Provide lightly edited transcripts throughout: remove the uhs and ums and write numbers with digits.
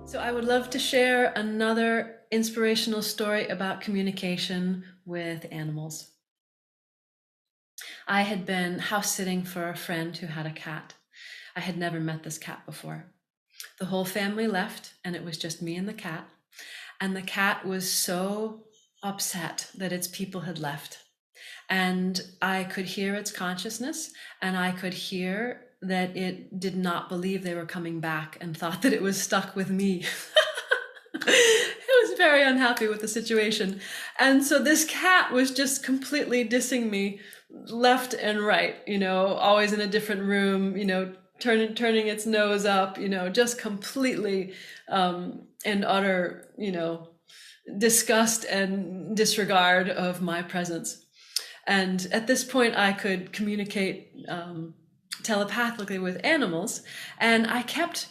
So I would love to share another inspirational story about communication with animals. I had been house sitting for a friend who had a cat. I had never met this cat before. The whole family left, and it was just me and the cat. And the cat was so upset that its people had left. And I could hear its consciousness, and I could hear that it did not believe they were coming back and thought that it was stuck with me. It was very unhappy with the situation. And so this cat was just completely dissing me left and right, always in a different room, turning its nose up, just completely in utter, disgust and disregard of my presence. And at this point, I could communicate telepathically with animals, and I kept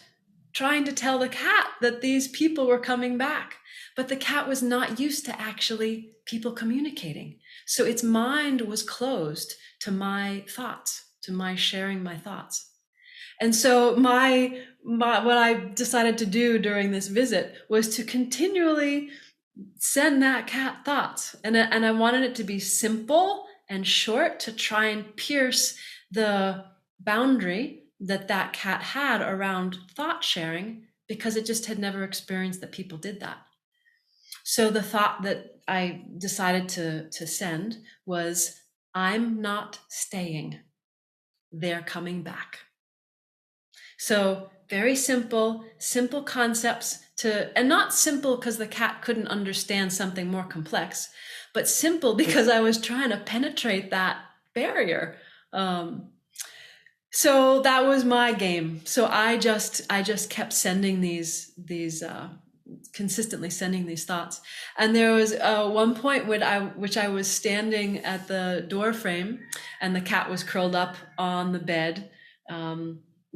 trying to tell the cat that these people were coming back, but the cat was not used to actually people communicating. So its mind was closed to my thoughts, to my sharing my thoughts. And so what I decided to do during this visit was to continually send that cat thoughts. And I wanted it to be simple and short to try and pierce the boundary that cat had around thought sharing, because it just had never experienced that people did that. So the thought that I decided to send was, I'm not staying. They're coming back. So very simple concepts and not simple because the cat couldn't understand something more complex, but simple because I was trying to penetrate that barrier. So that was my game. So I just kept sending these consistently sending these thoughts. And there was one point which I was standing at the door frame, and the cat was curled up on the bed,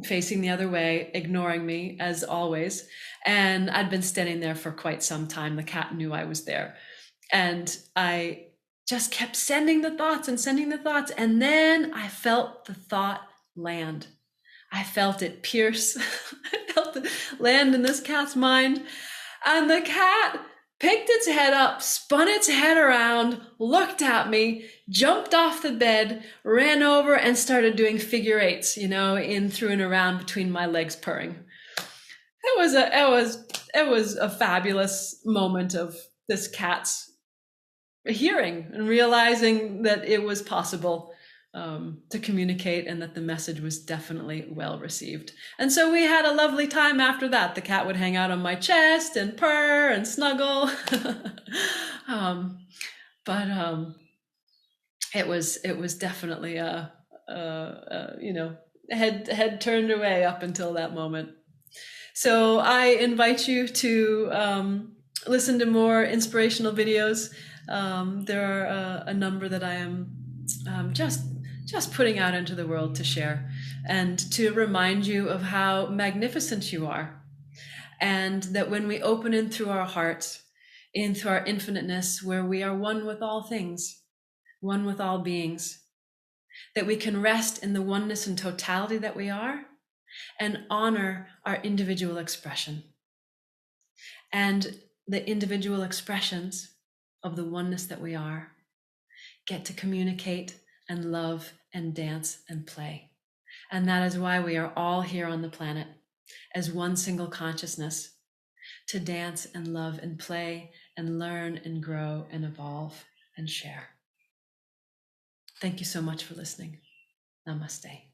facing the other way, ignoring me as always. And I'd been standing there for quite some time. The cat knew I was there. And I just kept sending the thoughts. And then I felt the thought land. I felt it pierce. I felt it land in this cat's mind. And the cat picked its head up, spun its head around, looked at me, jumped off the bed, ran over and started doing figure eights, in, through, and around between my legs, purring. It was a fabulous moment of this cat's hearing and realizing that it was possible to communicate, and that the message was definitely well received. And so we had a lovely time after that. The cat would hang out on my chest and purr and snuggle. It was definitely head turned away up until that moment. So I invite you to listen to more inspirational videos. There are a number that I am just putting out into the world to share, and to remind you of how magnificent you are. And that when we open in through our hearts, in through our infiniteness, where we are one with all things, one with all beings, that we can rest in the oneness and totality that we are, and honor our individual expression. And the individual expressions of the oneness that we are get to communicate and love and dance and play. And that is why we are all here on the planet as one single consciousness, to dance and love and play and learn and grow and evolve and share. Thank you so much for listening. Namaste.